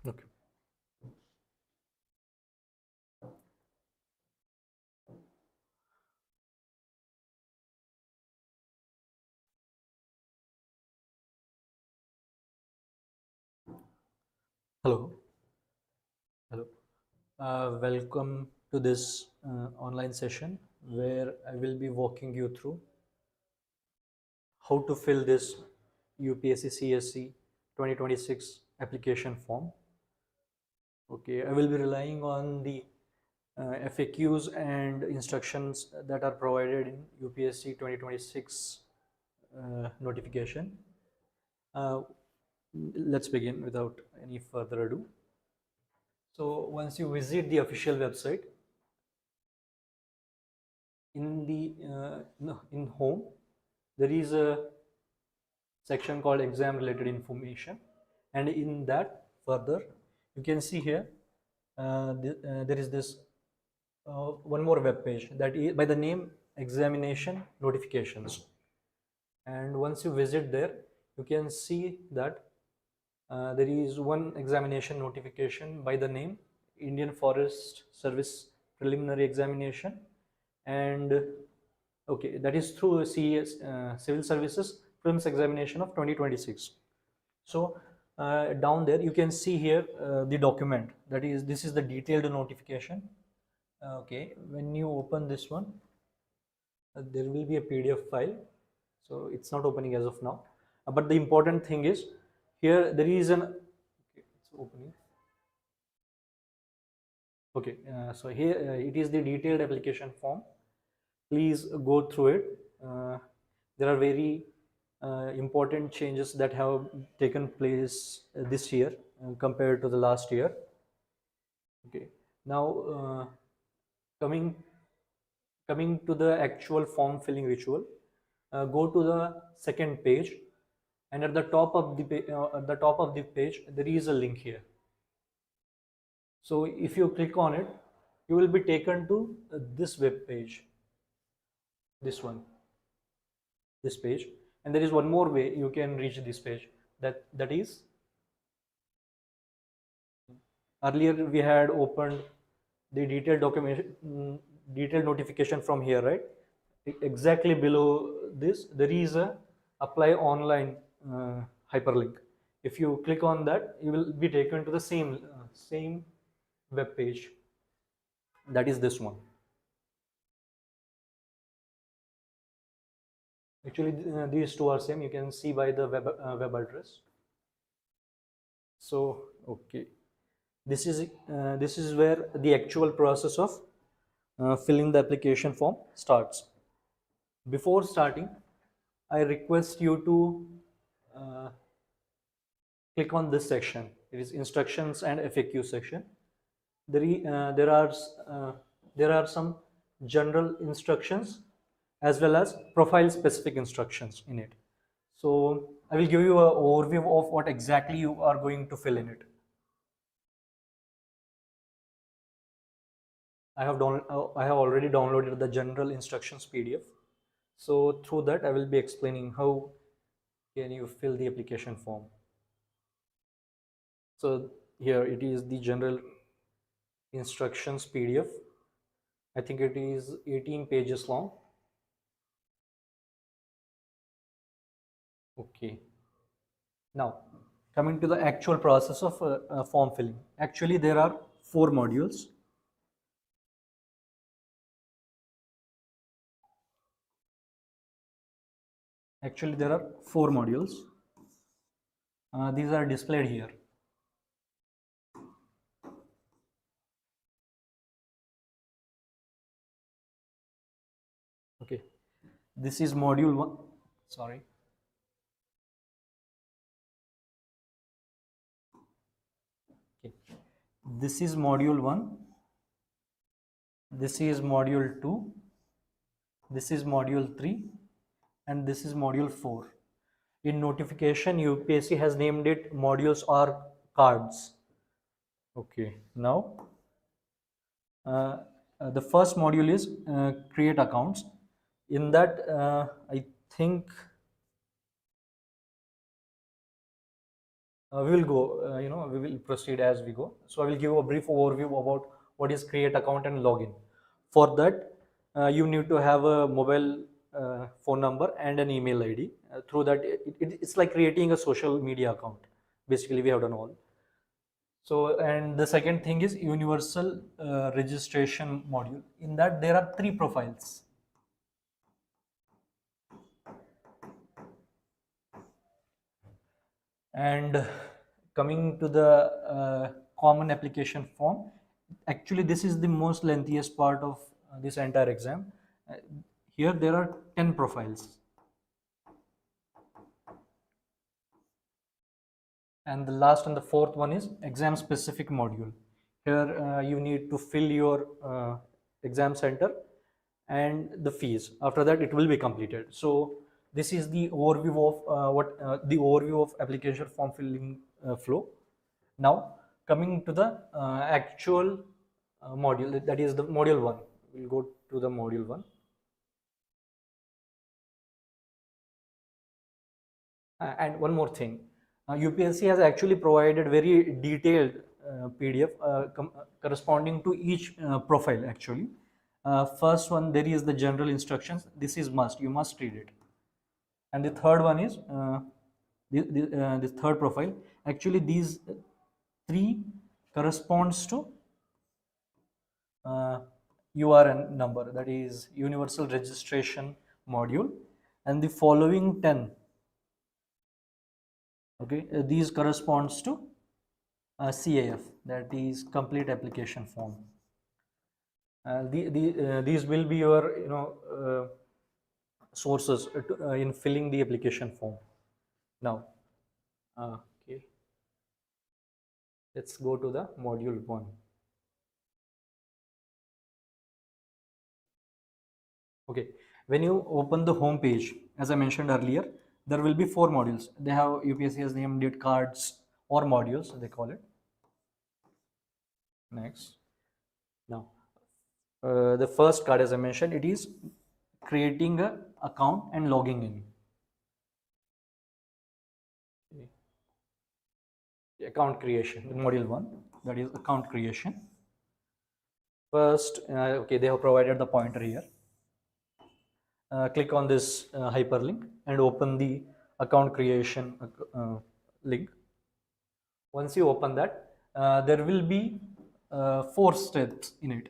Okay. Hello. Hello. Welcome to this online session where I will be walking you through how to fill this UPSC CSC 2026 application form. Okay, I will be relying on the FAQs and instructions that are provided in UPSC 2026 notification. Let's begin without any further ado. So once you visit the official website, in the no, in home, there is a section called exam related information, and in that further you can see here there is this one more web page that is by the name examination notifications. And once you visit there, you can see that there is one examination notification by the name Indian Forest Service preliminary examination, and okay, that is through CES Civil Services Prelims Examination of 2026. So down there you can see here the document, that is, this is the detailed notification. Okay, when you open this one, there will be a PDF file, so it's not opening as of now. But the important thing is here there is an okay, it's opening. Okay, so here it is the detailed application form. Please go through it. There are very important changes that have taken place this year compared to the last year. Okay, now coming to the actual form filling ritual, go to the second page, and at the top of the page there is a link here. So if you click on it, you will be taken to this web page, this one, this page, and there is one more way you can reach this page. That is, earlier we had opened the detailed document, detailed notification from here, right? Exactly below this there is a apply online hyperlink. If you click on that, you will be taken to the same web page. That is this one. Actually, these two are same. You can see by the web address. So okay, this is where the actual process of filling the application form starts. Before starting, I request you to uh, click on this section. It is instructions and FAQ section. There are some general instructions as well as profile specific instructions in it. So I will give you an overview of what exactly you are going to fill in it. I have already downloaded the general instructions PDF. So through that I will be explaining how can you fill the application form. So here it is, the general instructions PDF. I think it is 18 pages long. Okay. Now, coming to the actual process of form filling. Actually, there are 4 modules. Actually, there are 4 modules. These are displayed here. Okay. This is module 1. Sorry. Okay. This is module 1. This is module 2. This is module 3. And this is module 4. In notification, UPSC has named it modules or cards. Okay. Now, the first module is create accounts. In that, I think we will go, we will proceed as we go. So I will give a brief overview about what is create account and login. For that, you need to have a mobile phone number and an email ID. Through that, it's like creating a social media account. Basically, we have done all. So, and the second thing is universal registration module. In that, there are 3 profiles. And coming to the common application form, actually this is the most lengthiest part of this entire exam. Here there are 10 profiles, and the last and the fourth one is exam specific module. Here you need to fill your exam center and the fees. After that it will be completed. So this is the overview of the overview of application form filling flow. Now coming to the actual module, that is the module 1. We'll go to the module 1. And one more thing, UPSC has actually provided very detailed PDF corresponding to each profile actually. First one, there is the general instructions. This is must, you must read it. And the third one is this third profile. Actually, these 3 corresponds to URN number, that is universal registration module, and the following 10, okay, these corresponds to CAF, that is complete application form. These will be your sources in filling the application form. Now okay, let's go to the module 1. Okay, when you open the home page, as I mentioned earlier, there will be 4 modules. They have, UPSC has named it cards or modules, they call it. Next, now the first card, as I mentioned, it is creating a account and logging in. Okay. Account creation, module 1, that is account creation. First, okay, they have provided the pointer here. Click on this hyperlink and open the account creation link. Once you open that, there will be 4 steps in it,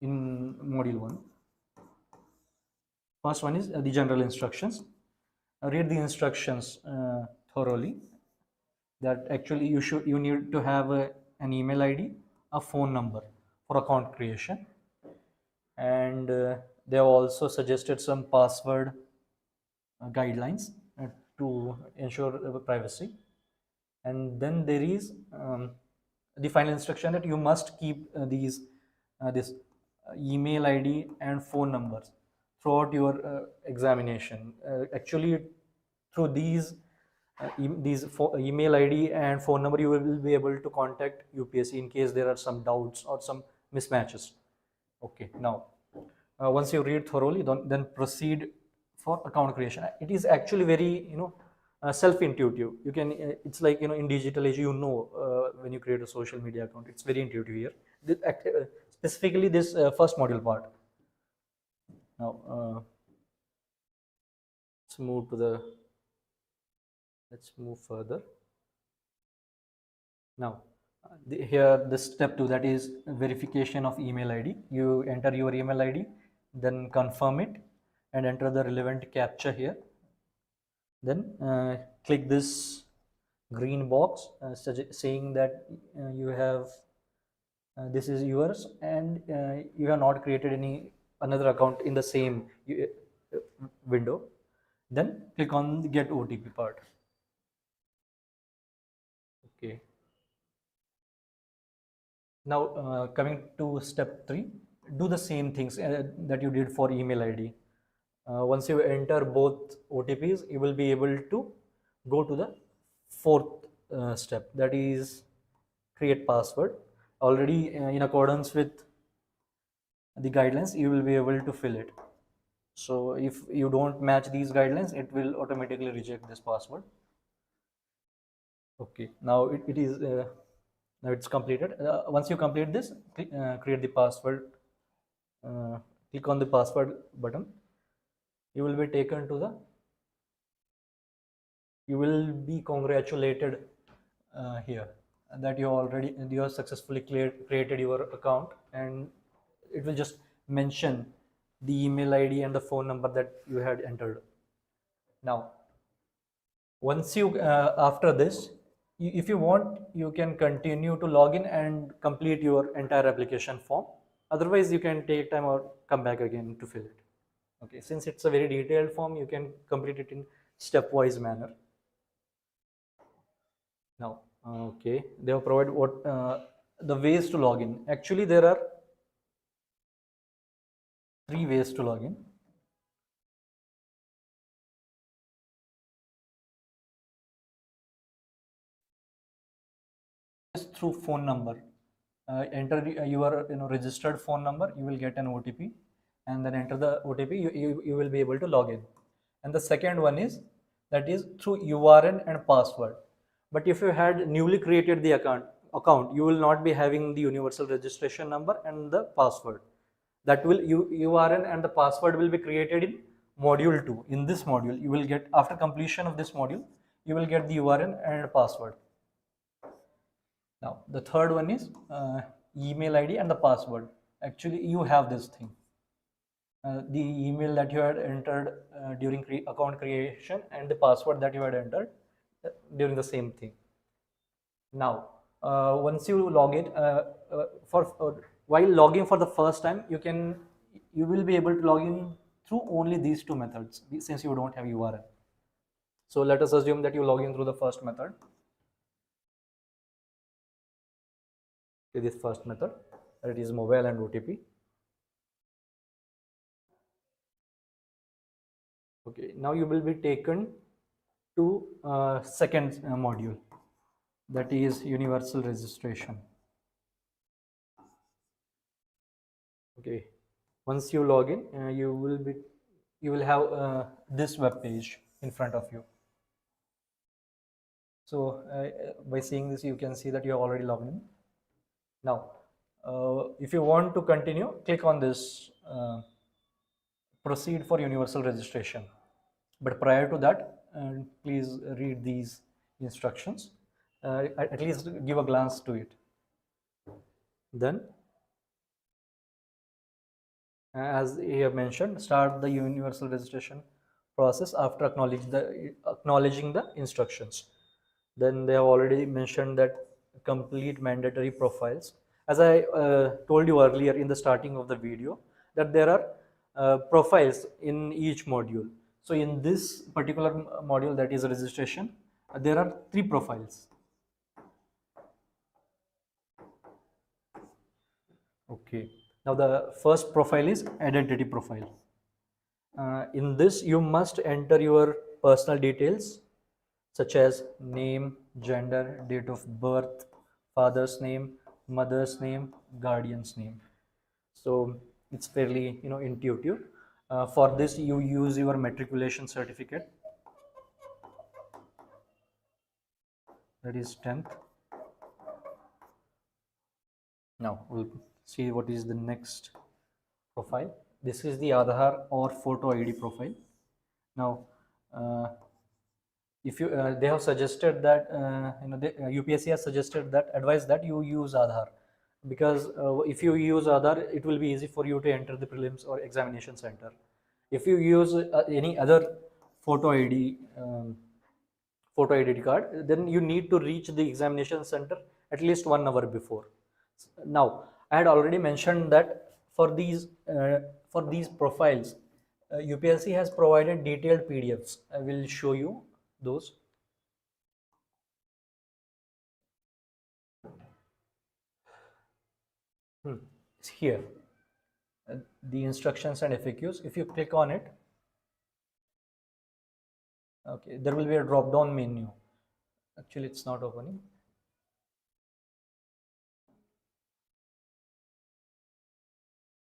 in module 1. First one is the general instructions. Read the instructions thoroughly. That actually you need to have an email ID, a phone number for account creation, and they have also suggested some password guidelines to ensure privacy. And then there is the final instruction that you must keep this email ID and phone numbers throughout your examination. Actually, through these email ID and phone number, you will be able to contact UPSC in case there are some doubts or some mismatches. Okay, now once you read thoroughly, then proceed for account creation. It is actually very self-intuitive. You can it's like in digital age, when you create a social media account, it's very intuitive here. Specifically this first module part. Now let's move further. Now here the step 2, that is verification of email ID. You enter your email ID, then confirm it and enter the relevant captcha here. Then click this green box saying that you have this is yours, and you have not created any another account in the same window. Then click on the get OTP part. Okay. Now coming to step 3, do the same things that you did for email ID. Once you enter both OTPs, you will be able to go to the 4th step, that is create password. Already in accordance with the guidelines, you will be able to fill it. So if you don't match these guidelines, it will automatically reject this password. Okay, now it is now it's completed. Once you complete this, create the password. Click on the password button. You will be taken to the. You will be congratulated here that you have successfully created your account, and it will just mention the email ID and the phone number that you had entered. Now, once you after this, if you want, you can continue to log in and complete your entire application form. Otherwise, you can take time or come back again to fill it. Okay, since it's a very detailed form, you can complete it in stepwise manner. Now, okay, they have provided what the ways to log in. Actually, there are 3 ways to log in. Through phone number. Enter your registered phone number, you will get an OTP, and then enter the OTP, you will be able to log in. And the second one is that is through URN and password. But if you had newly created the account, you will not be having the universal registration number and the password. That will URN and the password will be created in module 2. In this module, you will get, after completion of this module, you will get the URN and password. Now, the third one is email ID and the password. Actually, you have this thing. The email that you had entered during account creation and the password that you had entered during the same thing. Now, once you log in, while logging for the first time, you will be able to log in through only these 2 methods since you don't have URL. So let us assume that you log in through the first method. This first method, that is mobile and OTP. Okay, now you will be taken to second module, that is universal registration. Okay, once you log in, you will have this web page in front of you. So by seeing this, you can see that you are already logged in. Now, if you want to continue, click on this proceed for universal registration. But prior to that, please read these instructions. At least give a glance to it. Then, as you have mentioned, start the universal registration process after acknowledging the instructions. Then they have already mentioned that complete mandatory profiles. As I told you earlier in the starting of the video, that there are profiles in each module. So in this particular module, that is registration, there are 3 profiles. Okay. Now the first profile is identity profile. In this, you must enter your personal details such as name, gender, date of birth, father's name, mother's name, guardian's name. So it's fairly intuitive. For this, you use your matriculation certificate, that is 10th. Now we'll see what is the next profile. This is the Aadhaar or photo ID profile. Now, if you they have suggested that UPSC has suggested that advised that you use Aadhaar, because if you use Aadhaar, it will be easy for you to enter the prelims or examination center. If you use any other photo ID photo ID card, then you need to reach the examination center at least 1 hour before. Now, I had already mentioned that for these profiles, UPSC has provided detailed PDFs. I will show you those. It's here. The instructions and FAQs. If you click on it, okay, there will be a drop-down menu. Actually, it's not opening.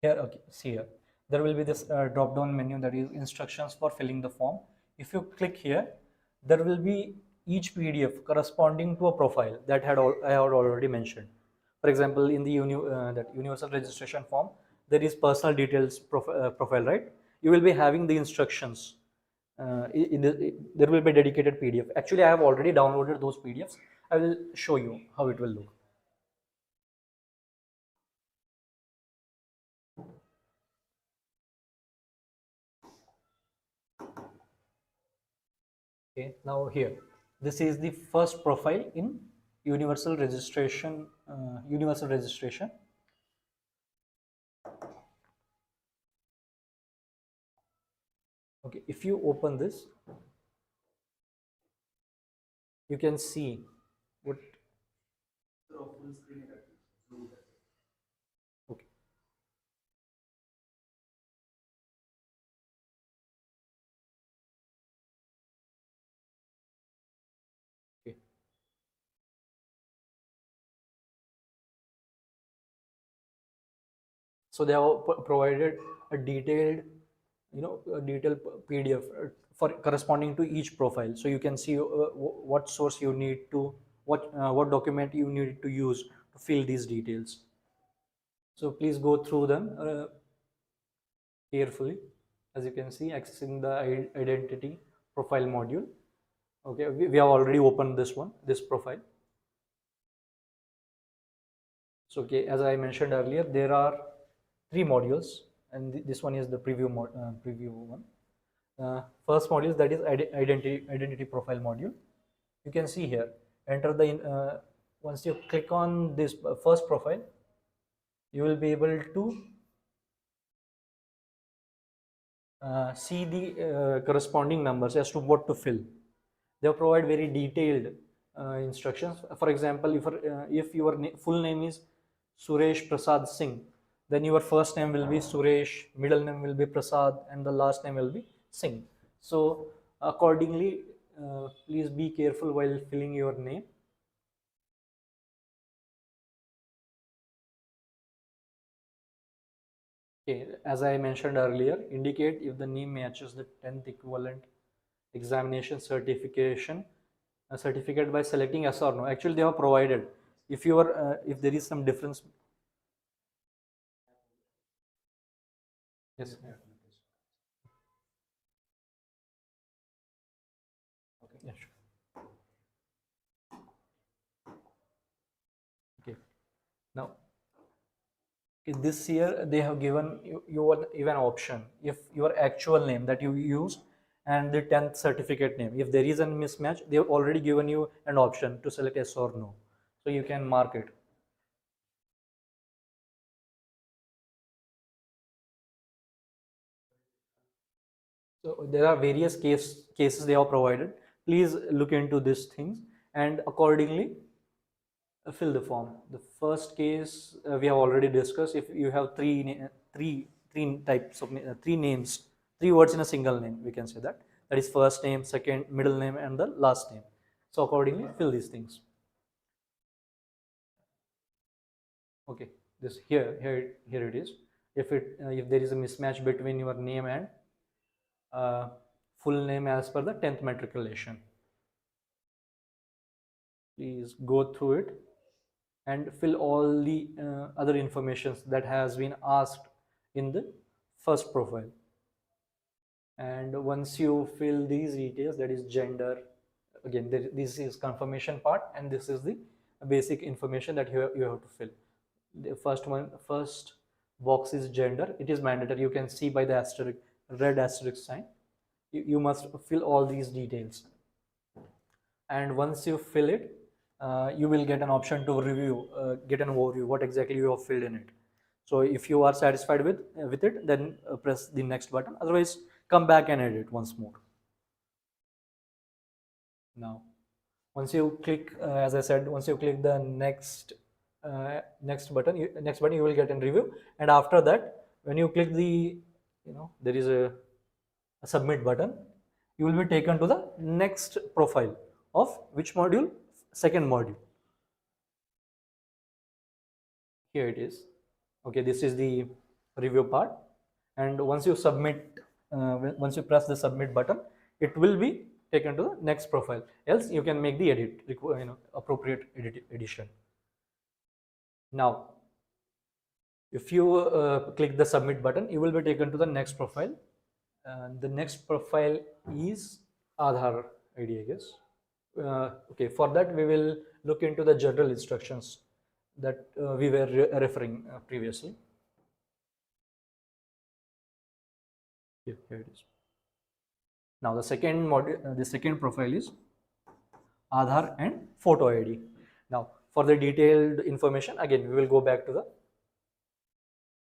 Here, okay, see here. There will be this drop-down menu, that is instructions for filling the form. If you click here, there will be each PDF corresponding to a profile that I had already mentioned. For example, in the that universal registration form, there is personal details profile, right? You will be having the instructions. There will be a dedicated PDF. Actually, I have already downloaded those PDFs. I will show you how it will look. Okay, now here, this is the first profile in universal registration. Universal registration. Okay, if you open this, you can see what. Okay. Okay. So they have provided a detailed, a detailed PDF for corresponding to each profile. So you can see what source you need to, what document you need to use to fill these details. So please go through them carefully. As you can see, accessing the identity profile module. Okay, we have already opened this profile. So okay, as I mentioned earlier, there are 3 modules, and this one is the preview one. First module, that is identity profile module. You can see here, enter the once you click on this first profile, you will be able to see the corresponding numbers as to what to fill. They provide very detailed instructions. For example, if your full name is Suresh Prasad Singh, then your first name will be Suresh, middle name will be Prasad, and the last name will be Singh. So accordingly, please be careful while filling your name. Okay, as I mentioned earlier, indicate if the name matches the 10th equivalent examination certificate by selecting yes or no. Actually, they have provided. If there is some difference. Yes. Okay. Yeah, sure. Okay. Now, in this year they have given you even option, if your actual name that you use and the 10th certificate name, if there is a mismatch, they have already given you an option to select yes or no, so you can mark it. So there are various cases they have provided. Please look into these things and accordingly fill the form. The first case we have already discussed. If you have three types of 3 names, 3 words in a single name, we can say that. That is first name, second, middle name, and the last name. So accordingly, fill these things. Okay, this here it is. If there is a mismatch between your name and full name as per the 10th matriculation, please go through it and fill all the other informations that has been asked in the first profile. And once you fill these details, that is gender, again this is confirmation part, and this is the basic information that you have to fill. The first box is gender. It is mandatory. You can see by the asterisk, red asterisk sign. You must fill all these details, and once you fill it, you will get an option to review, get an overview what exactly you have filled in it. So if you are satisfied with it, then press the next button. Otherwise, come back and edit once more. Now, once you click, as I said, once you click the next button, you will get a review. And after that, when you click the, there is a submit button, you will be taken to the next profile of which module? Second module. Here it is. Okay, this is the review part. And once you submit, once you press the submit button, it will be taken to the next profile. Else you can make the appropriate edition. Now, if you click the submit button, you will be taken to the next profile. The next profile is Aadhaar ID, I guess. Okay, for that we will look into the general instructions that we were referring previously. Here it is. Now the second module, the second profile is Aadhaar and photo ID. Now for the detailed information, again we will go back to the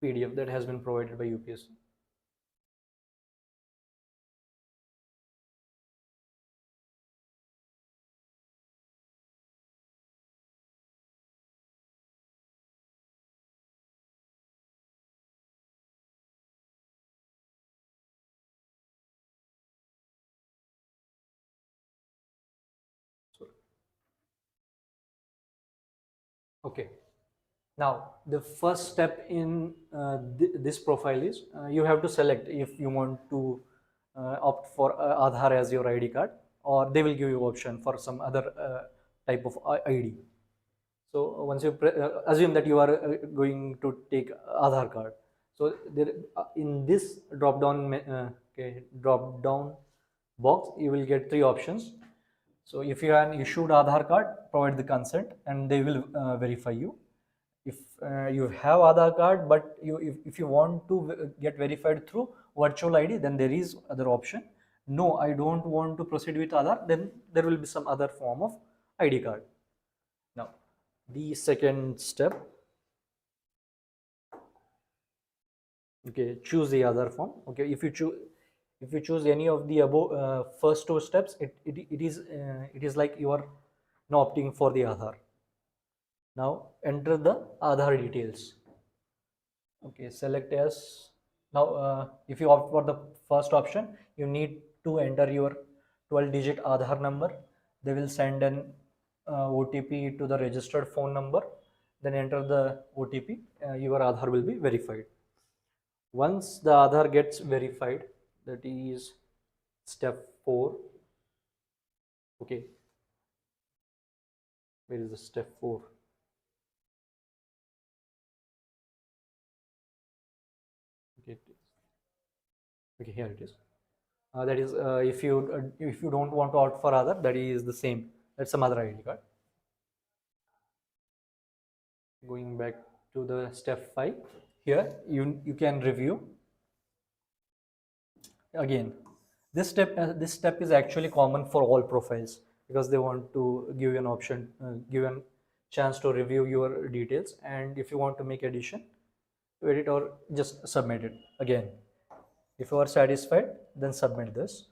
PDF that has been provided by UPSC. Okay. Now, the first step in this profile is you have to select if you want to opt for Aadhaar as your ID card, or they will give you option for some other type of ID. So once you assume that you are going to take Aadhaar card, so there in this drop down drop down box you will get three options. So if you are an issued Aadhaar card, provide the consent and they will verify you. If you have Aadhaar card but if you want to get verified through virtual ID, then there is other option. No, I don't want to proceed with Aadhaar, then there will be some other form of ID card. Now the second step, okay, choose the other form. Okay, if you choose any of the above first two steps, it is like you are now opting for the Aadhaar. Now enter the Aadhaar details. Okay, select as. Now if you opt for the first option, you need to enter your 12-digit Aadhaar number. They will send an OTP to the registered phone number. Then enter the OTP. Your Aadhaar will be verified. Once the Aadhaar gets verified, that is step 4. Okay, where is the step 4? Okay, here it is. That is if you don't want to opt for other, that is the same. That's some other ID card. Going back to the step 5, here you can review again. This step is actually common for all profiles because they want to give you an option, give a chance to review your details, and if you want to make addition, edit or just submit it again. If you are satisfied, then submit this.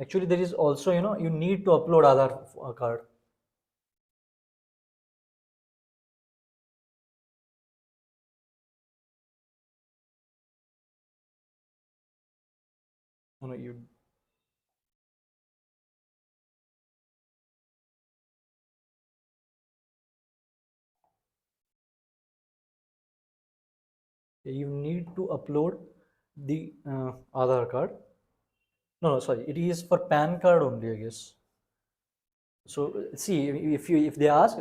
Actually, there is also, you need to upload Aadhaar card. You need to upload the Aadhaar card. No, sorry, it is for PAN card only, I guess. So see, if they ask,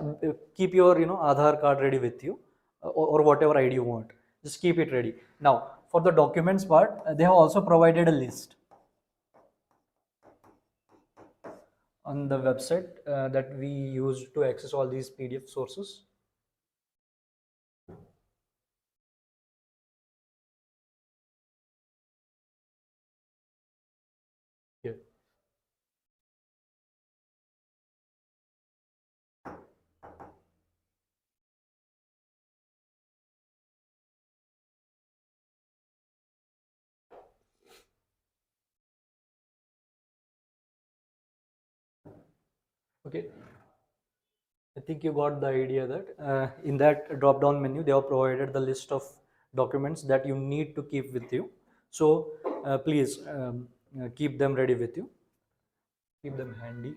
keep your Aadhaar card ready with you, or whatever ID you want. Just keep it ready. Now, for the documents part, they have also provided a list on the website that we use to access all these PDF sources. Here. Okay, I think you got the idea that in that drop down menu, they have provided the list of documents that you need to keep with you. So please keep them ready with you. Keep them handy.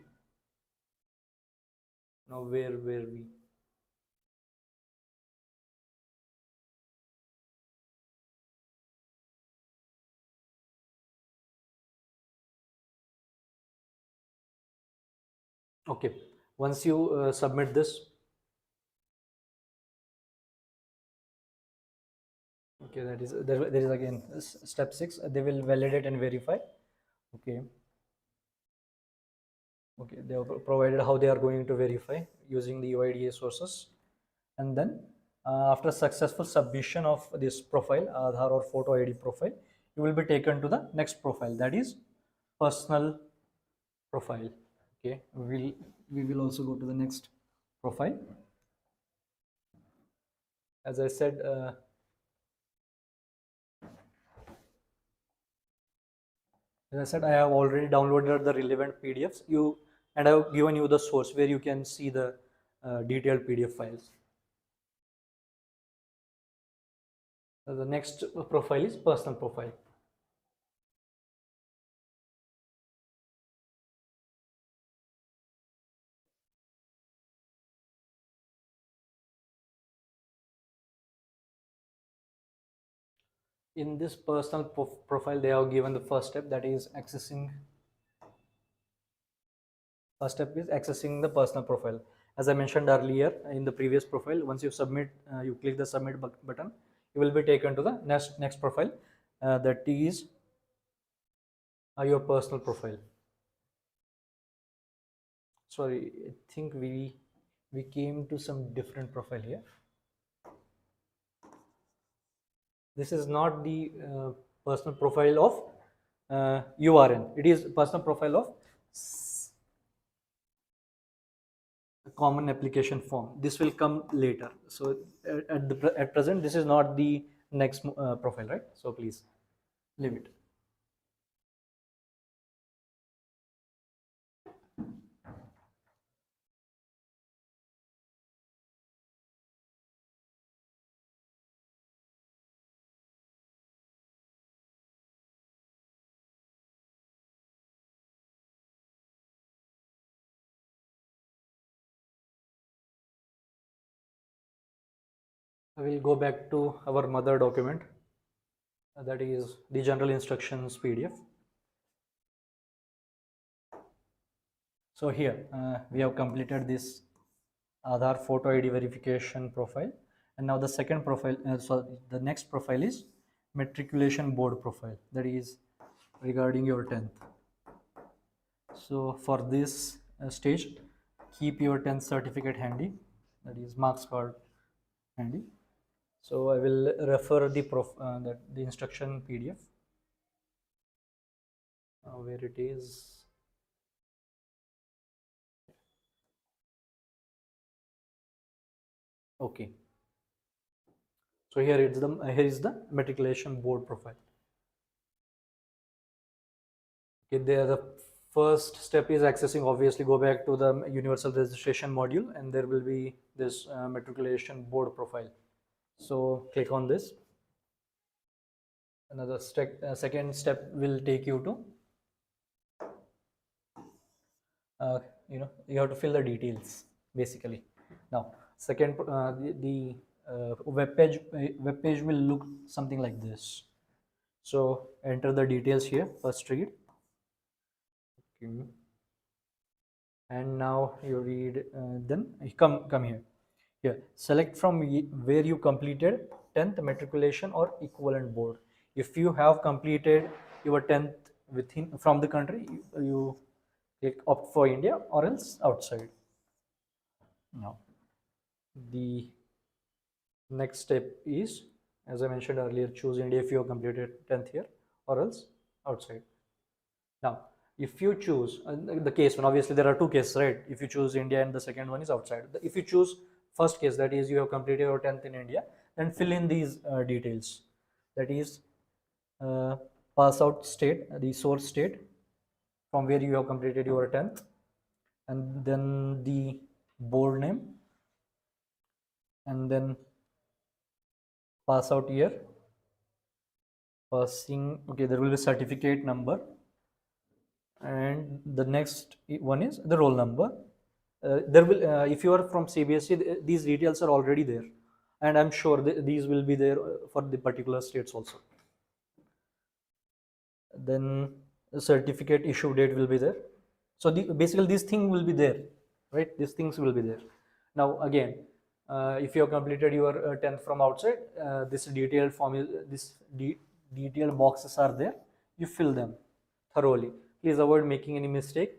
Now where were we? Okay, once you submit this, okay, that is there is again step 6. They will validate and verify. Okay, okay, they have provided how they are going to verify using the UIDA sources, and then after successful submission of this profile, Aadhaar or photo ID profile, you will be taken to the next profile, that is personal profile. Okay, we will also go to the next profile. As I said, I have already downloaded the relevant PDFs. And I have given you the source where you can see the detailed PDF files. So the next profile is personal profile. In this personal profile, they have given the first step, that is accessing. First step is accessing the personal profile. As I mentioned earlier in the previous profile, once you submit, you click the submit button, you will be taken to the next profile, that is your personal profile. Sorry, I think we came to some different profile here. This is not the personal profile of URN. It is personal profile of common application form. This will come later. So at present, this is not the next profile, right? So please leave it. I will go back to our mother document, that is the general instructions PDF. So here we have completed this Aadhaar photo ID verification profile, and now the second profile, the next profile is matriculation board profile, that is regarding your 10th. So for this stage, keep your 10th certificate handy, that is marks card handy. So I will refer the the instruction PDF, where it is. Okay. So here is the matriculation board profile. Okay, there the first step is accessing. Obviously, go back to the universal registration module, and there will be this matriculation board profile. So click on this. Another second step will take you to you have to fill the details basically. Now second the web page will look something like this. So enter the details here, first read. Okay. And now you read, then you come here select from where you completed 10th matriculation or equivalent board. If you have completed your 10th within from the country, you click opt for India or else outside. Now the next step is, as I mentioned earlier, choose India if you have completed 10th here or else outside. Now if you choose the case one, obviously there are two cases, right? If you choose India and the second one is outside. If you choose first case, that is you have completed your 10th in India, then fill in these details, that is pass out state, the source state from where you have completed your 10th, and then the board name, and then pass out year, passing. Okay, there will be certificate number, and the next one is the roll number. There will if you are from CBSE, these details are already there, and I'm sure these will be there for the particular states also. Then the certificate issue date will be there. So basically this thing will be there right? These things will be there. Now again, if you have completed your 10th from outside, this detailed form is detailed boxes are there. You fill them thoroughly. Please avoid making any mistake.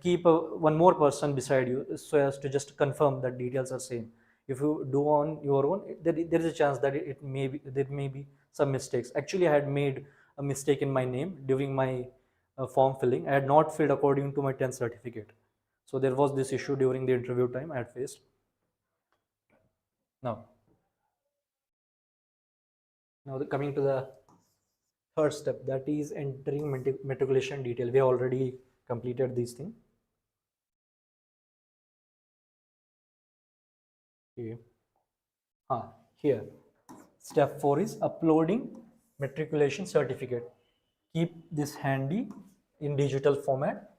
Keep one more person beside you so as to just confirm that details are same. If you do on your own, there is a chance that there may be some mistakes. Actually, I had made a mistake in my name during my form filling. I had not filled according to my 10th certificate. So there was this issue during the interview time I had faced. Now, coming to the third step, that is entering matriculation detail. We have already completed this thing. Okay. Here, step 4 is uploading matriculation certificate. Keep this handy in digital format.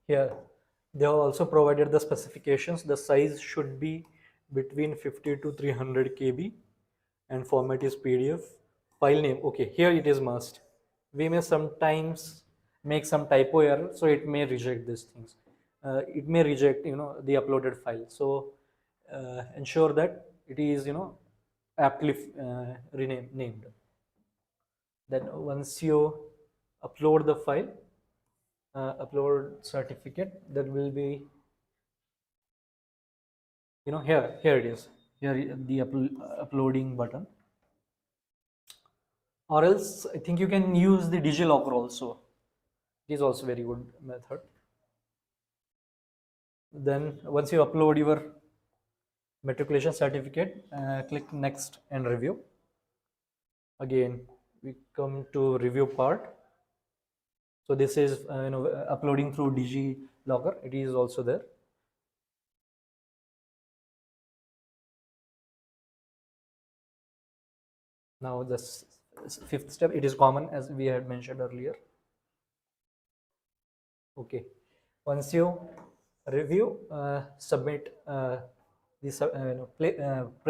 Here, they have also provided the specifications. The size should be between 50 to 300 KB and format is PDF. File name, okay, here it is must. We may sometimes make some typo error, so it may reject these things. It may reject, the uploaded file. So ensure that it is, aptly named. Then once you upload the file, upload certificate, there will be, here it is, here the uploading button, or else I think you can use the DigiLocker also. It is also very good method. Then once you upload your matriculation certificate, click next and review. Again, we come to review part. So this is uploading through DigiLocker. It is also there. Now the fifth step, it is common as we had mentioned earlier. Okay, once you review, submit, press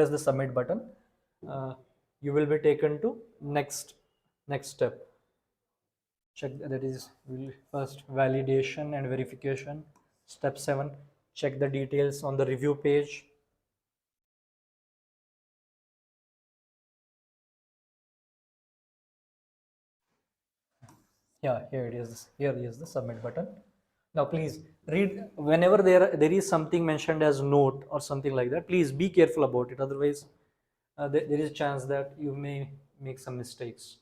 the submit button. You will be taken to next step. Check, that is first validation and verification. Step 7, check the details on the review page. Yeah, here it is. Here is the submit button. Now please read whenever there is something mentioned as note or something like that. Please be careful about it. Otherwise, there is a chance that you may make some mistakes.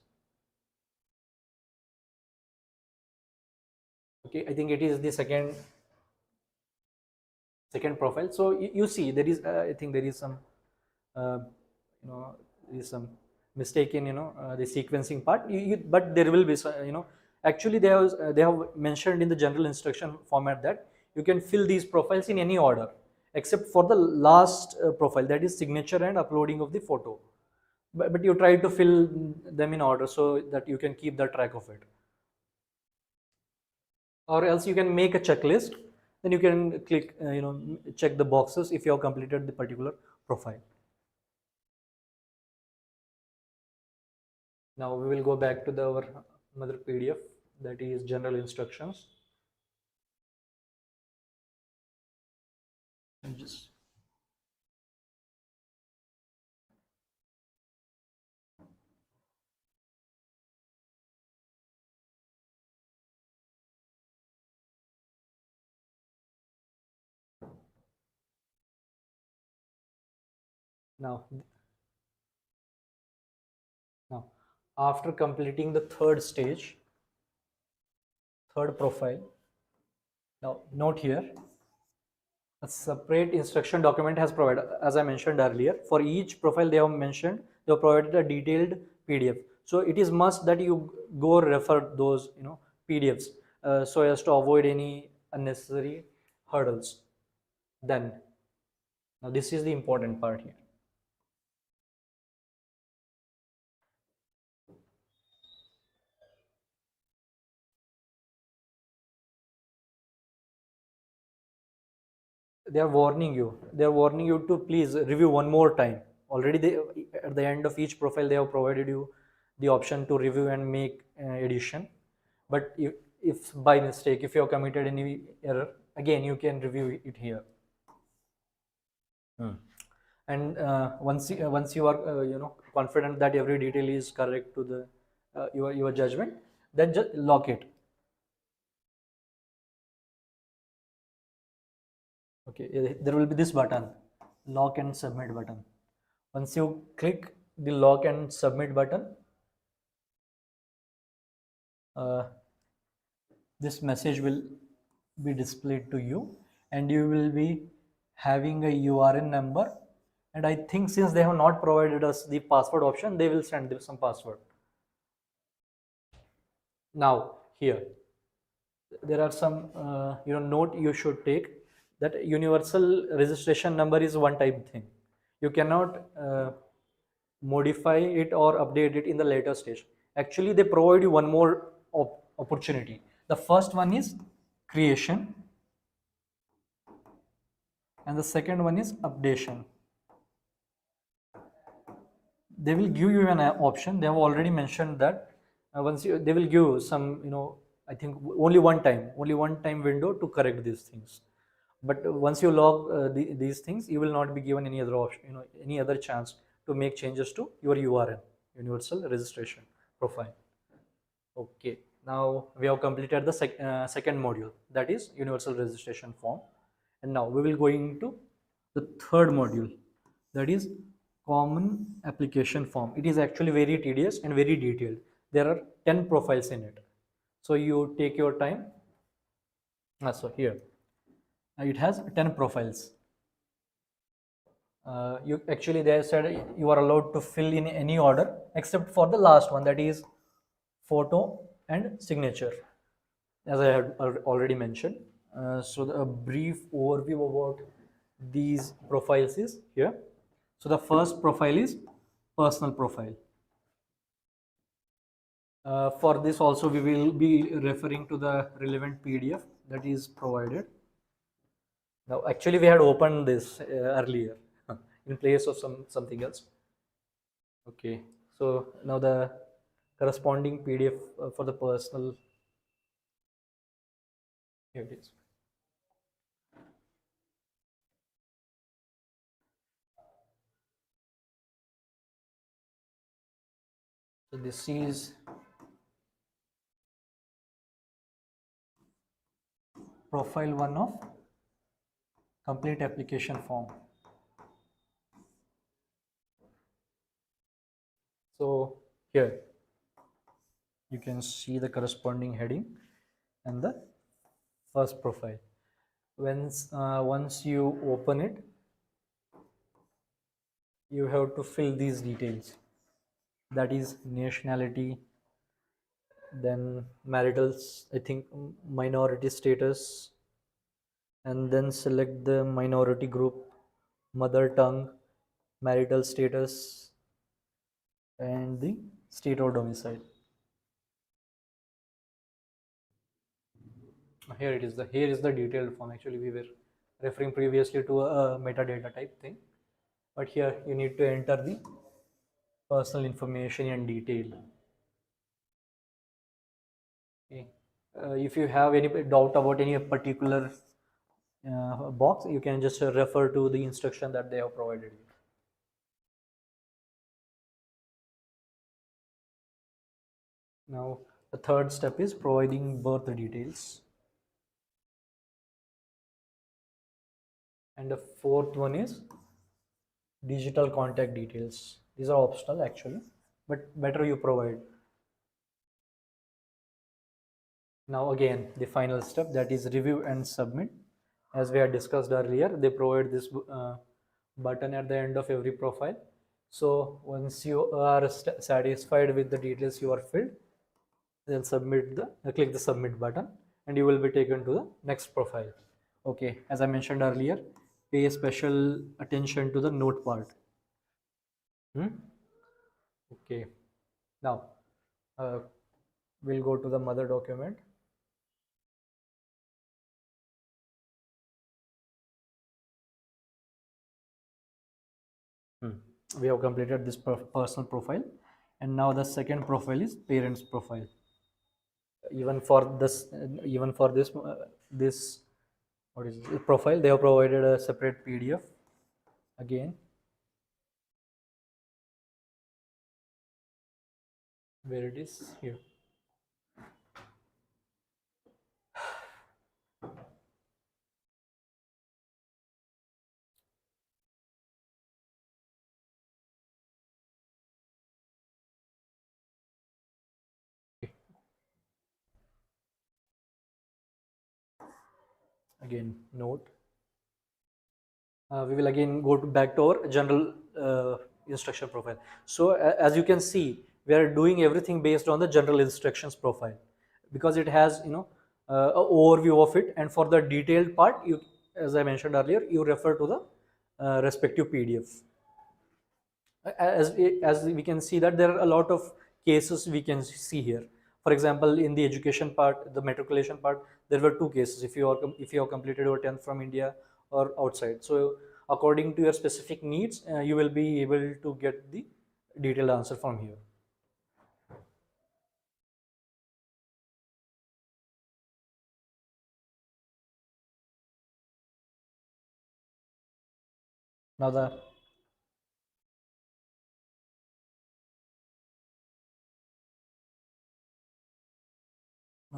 Okay, I think it is the second profile. So you see there is I think there is some there is some mistake in the sequencing part. But there will be actually they have mentioned in the general instruction format that you can fill these profiles in any order except for the last profile, that is signature and uploading of the photo. But you try to fill them in order so that you can keep the track of it. Or else you can make a checklist, then you can click check the boxes if you have completed the particular profile. Now we will go back to our mother PDF, that is general instructions. And just now after completing the third stage, third profile, now note here a separate instruction document has provided, as I mentioned earlier. For each profile they have mentioned, they have provided a detailed PDF. So it is must that you go refer those PDFs so as to avoid any unnecessary hurdles. Then now this is the important part here. They are warning you to please review one more time. Already at the end of each profile they have provided you the option to review and make edition. But if by mistake, if you have committed any error, again you can review it here. And once you are confident that every detail is correct to the your judgment, then just lock it. Okay, there will be this button, lock and submit button. Once you click the lock and submit button, this message will be displayed to you, and you will be having a URN number. And I think since they have not provided us the password option, they will send them some password. Now here there are some note you should take, that universal registration number is one time thing. You cannot modify it or update it in the later stage. Actually, they provide you one more opportunity. The first one is creation, and the second one is updation. They will give you an option. They have already mentioned that they will give some, I think only one time window to correct these things. But once you log these things, you will not be given any other option, any other chance to make changes to your URN, universal registration profile. Okay, now we have completed the second module, that is universal registration form. And now we will go into the third module, that is common application form. It is actually very tedious and very detailed. There are 10 profiles in it, so you take your time. So here it has 10 profiles. You actually, they said you are allowed to fill in any order except for the last one, that is photo and signature, as I had already mentioned. So a brief overview about these profiles is here. So the first profile is personal profile. For this also we will be referring to the relevant PDF that is provided. Now actually we had opened this earlier in place of something else. Okay, so now the corresponding PDF for the personal, here it is. So this is profile 1 of complete application form. So here you can see the corresponding heading and the first profile. Once you open it, you have to fill these details, that is nationality, then marital, I think minority status, and then select the minority group, mother tongue, marital status, and the state or domicile. Here it is, here is the detailed form. Actually we were referring previously to a metadata type thing, but here you need to enter the personal information in detail. Okay. If you have any doubt about any particular box, you can just refer to the instruction that they have provided you. Now the third step is providing birth details, and the fourth one is digital contact details. These are optional actually, but better you provide. Now again the final step, that is review and submit. As we had discussed earlier, they provide this button at the end of every profile. So once you are satisfied with the details you are filled, then click the submit button, and you will be taken to the next profile. Okay, as I mentioned earlier, pay special attention to the note part. Okay, now we'll go to the mother document. We have completed this personal profile. And now the second profile is parents profile. Even for this, this what is this profile, they have provided a separate PDF again, where it is here. Again, note, we will again go back to our general instruction profile. So as you can see, we are doing everything based on the general instructions profile, because it has, you know, a overview of it, and for the detailed part, you, as I mentioned earlier, you refer to the respective PDF. As we can see that there are a lot of cases we can see here. For example, in the education part, the matriculation part, there were two cases. If you are if you have completed your 10th from India or outside, so according to your specific needs, you will be able to get the detailed answer from here. Now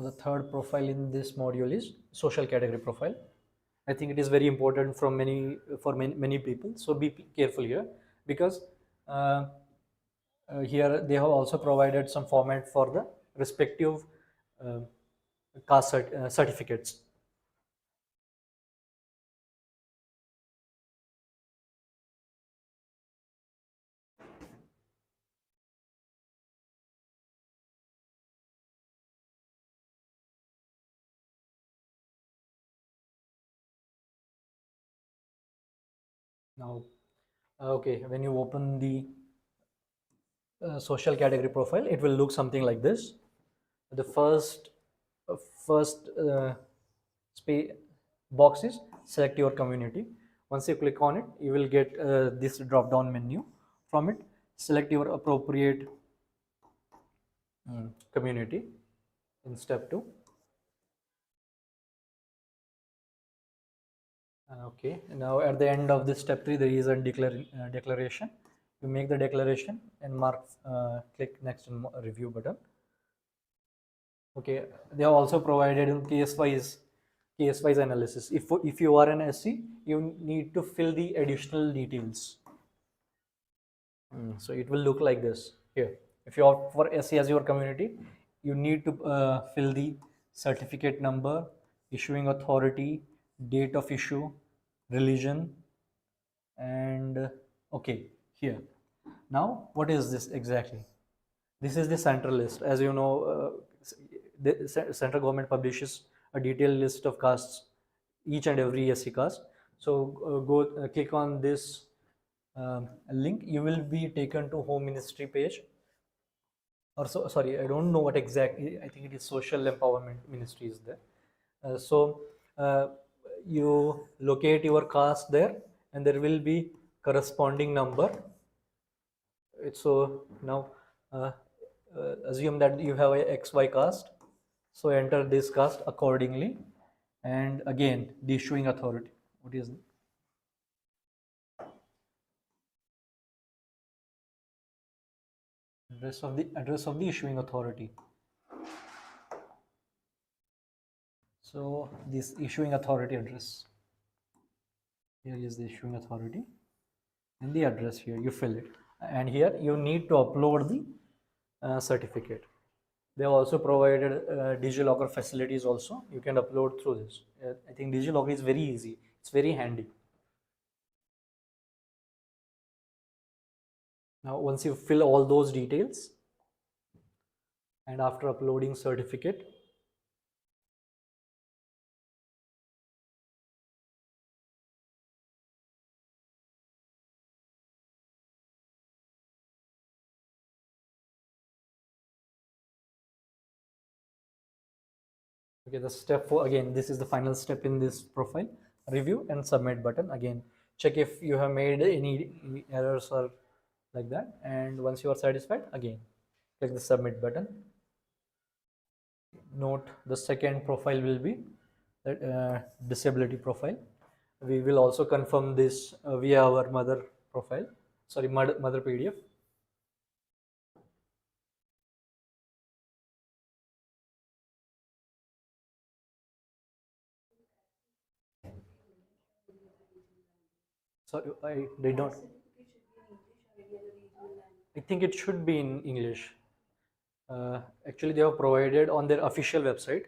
the third profile in this module is social category profile. I think it is very important from many people. So be careful here, because here they have also provided some format for the respective uh, certificates. Now, okay, when you open the social category profile, it will look something like this. The uh, first box is select your community. Once you click on it, you will get this drop down menu. From it, select your appropriate community in step 2. Okay, now at the end of this step 3, there is a declaration. You make the declaration and mark, click next and review button. Okay, they have also provided in case-wise analysis. If you are an SC, you need to fill the additional details. So it will look like this here. If you opt for SC as your community, you need to fill the certificate number, issuing authority, date of issue, religion, and okay, here. Now, what is this exactly? This is the central list. As you know, the central government publishes a detailed list of castes, each and every SC caste. So go click on this link. You will be taken to Home Ministry page. Or so, sorry, I don't know what exactly. I think it is Social Empowerment Ministry is there. So you locate your caste there, and there will be corresponding number. So now assume that you have a XY caste, so enter this caste accordingly, and again the issuing authority. What is it? Address of the issuing authority. So this issuing authority address. Here is the issuing authority, and the address here you fill it, and here you need to upload the certificate. They have also provided DigiLocker facilities also. You can upload through this. I think DigiLocker is very easy. It's very handy. Now, once you fill all those details, and after uploading certificate, okay, the step 4, again, this is the final step in this profile. Review and submit button. Again, check if you have made any errors or like that. And once you are satisfied, again click the submit button. Note the second profile will be that disability profile. We will also confirm this via our mother profile, sorry, mother PDF. Sorry, I did not. I think it should be in English. Actually, they have provided on their official website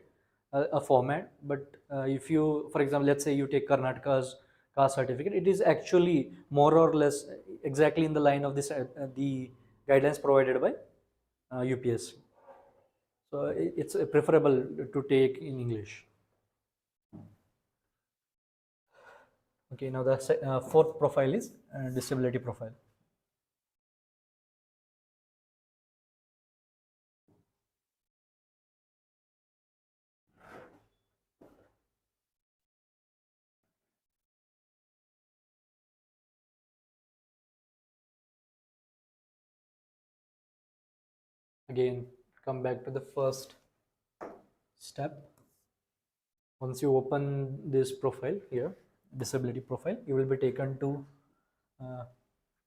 a format, but if you, for example, let's say you take Karnataka's caste certificate, it is actually more or less exactly in the line of this the guidelines provided by UPSC. So it's preferable to take in English. Okay, now the fourth profile is disability profile. Again, come back to the first step. Once you open this profile here, disability profile, you will be taken to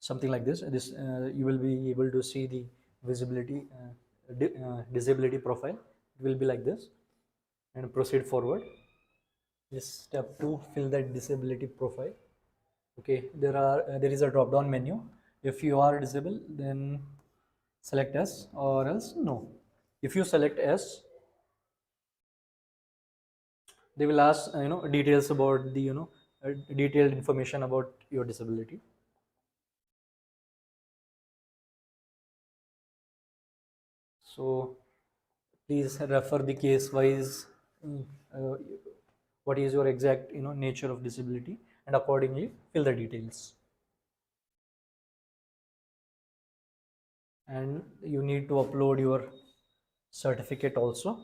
something like this. You will be able to see the visibility disability profile. It will be like this, and proceed forward. This step 2, fill that disability profile. Okay, there is a drop down menu. If you are disabled, then select yes, or else no. If you select yes, they will ask details about the detailed information about your disability. So please refer the case wise, uh, what is your exact nature of disability, and accordingly fill the details. And you need to upload your certificate also.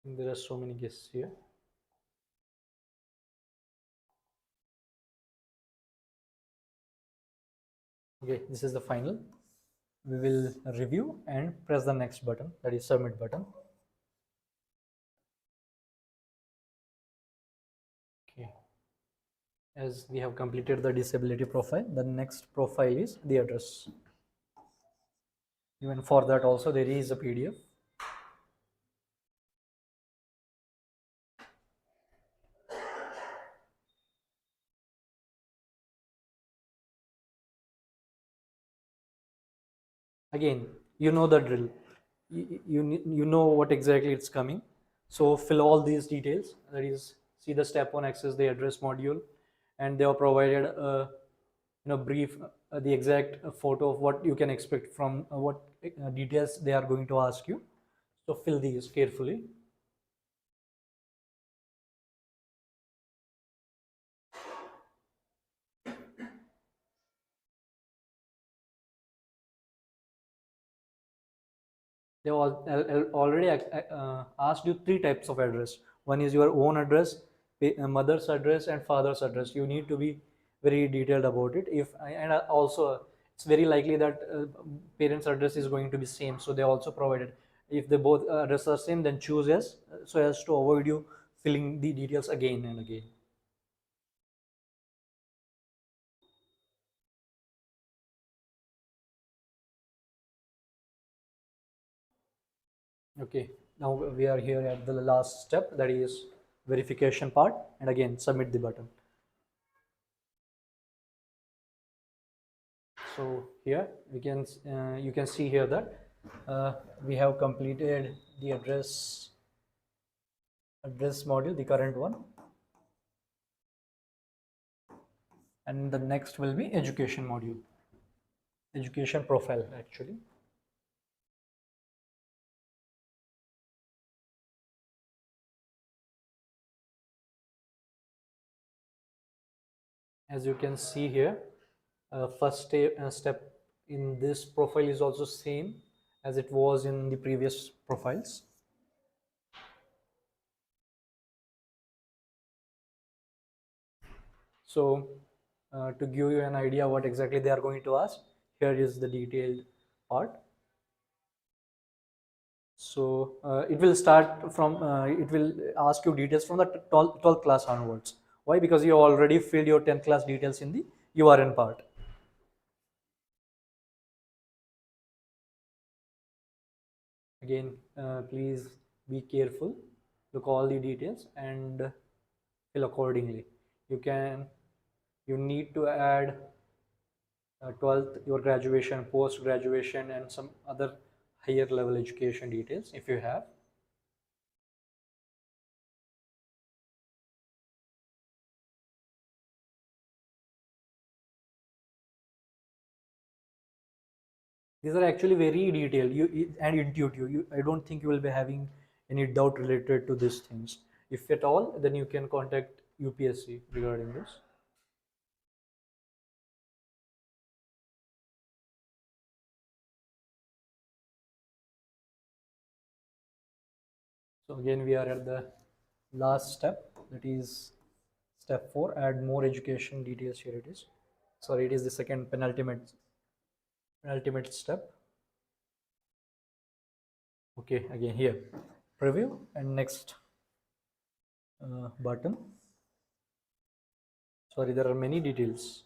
There are so many guests here. Okay, this is the final. We will review and press the next button, that is submit button. Okay, as we have completed the disability profile, the next profile is the address. Even for that also there is a PDF. Again, you know the drill. You know what exactly it's coming. So fill all these details. That is, see the step 1, access the address module, and they have provided a brief, the exact photo of what you can expect from what details they are going to ask you. So fill these carefully. They already asked you 3 types of address. One is your own address, mother's address, and father's address. You need to be very detailed about it. And also it's very likely that parents address is going to be same, so they also provided. If they both address are same, then choose yes, so as to avoid you filling the details again and again. Okay, now we are here at the last step, that is verification part, and again submit the button. So here we can you can see here that we have completed the address module, the current one, and the next will be education module, education profile actually. As you can see here, first step in this profile is also same as it was in the previous profiles. So to give you an idea what exactly they are going to ask, here is the detailed part. So it will start from, it will ask you details from the 12th class onwards. Why? Because you already filled your 10th class details in the URN part. Again, please be careful, look all the details and fill accordingly. You need to add 12th, your graduation, post graduation, and some other higher level education details if you have. These are actually very detailed and intuitive. I don't think you will be having any doubt related to these things. If at all, then you can contact UPSC regarding this. So again, we are at the last step, that is step 4, add more education details. Here it is. Sorry, it is the second penultimate step. Okay, again here, preview and next button. Sorry, there are many details.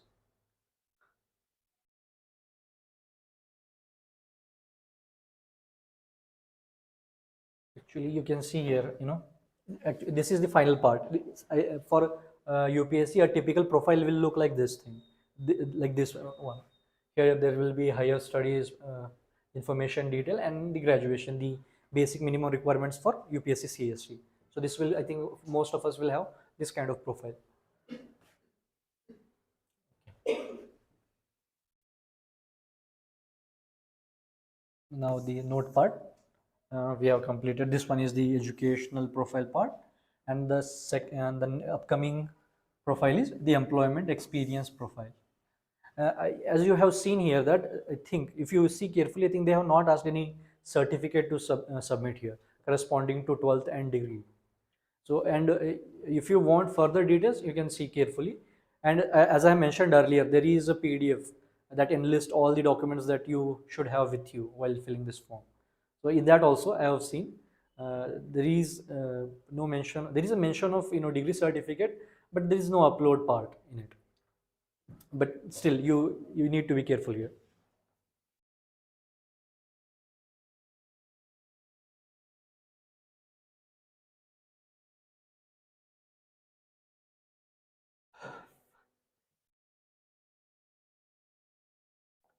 Actually, you can see here, actually, this is the final part. For UPSC, a typical profile will look like this thing, like this one. Here, there will be higher studies, information detail, and the graduation, the basic minimum requirements for UPSC CST. So this will, I think, most of us will have this kind of profile. Now the note part. We have completed. This one is the educational profile part, and the upcoming profile is the employment experience profile. As you have seen here, that I think if you see carefully, I think they have not asked any certificate to submit here corresponding to 12th and degree. So, and if you want further details, you can see carefully. And as I mentioned earlier, there is a PDF that enlists all the documents that you should have with you while filling this form. So in that also I have seen there is no mention. There is a mention of degree certificate, but there is no upload part in it. But still, you need to be careful here.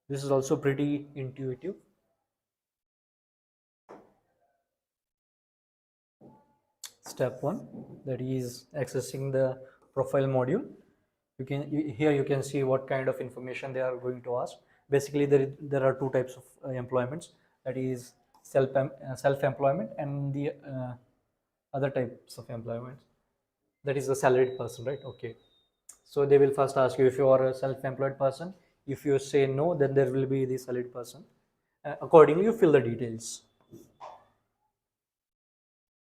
This is also pretty intuitive. Step 1, that is accessing the profile module. Here you can see what kind of information they are going to ask. Basically, there are two types of employments, that is self-employment and the other types of employment, that is the salaried person, right? Okay, so they will first ask you if you are a self-employed person. If you say no, then there will be the salaried person. Accordingly, you fill the details.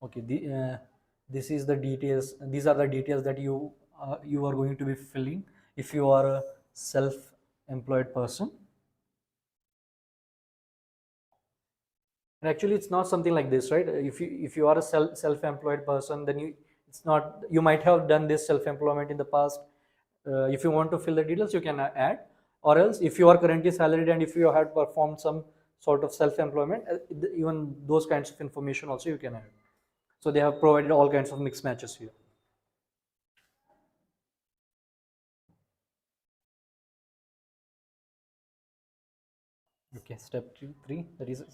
Okay, this is the details. These are the details that you are going to be filling if you are a self-employed person. And actually, it's not something like this, right? If you are a self-employed person, then it's not, you might have done this self-employment in the past. If you want to fill the details, you can add, or else if you are currently salaried and if you had performed some sort of self-employment, even those kinds of information also you can add. So they have provided all kinds of mix matches here. Okay, step 3, that is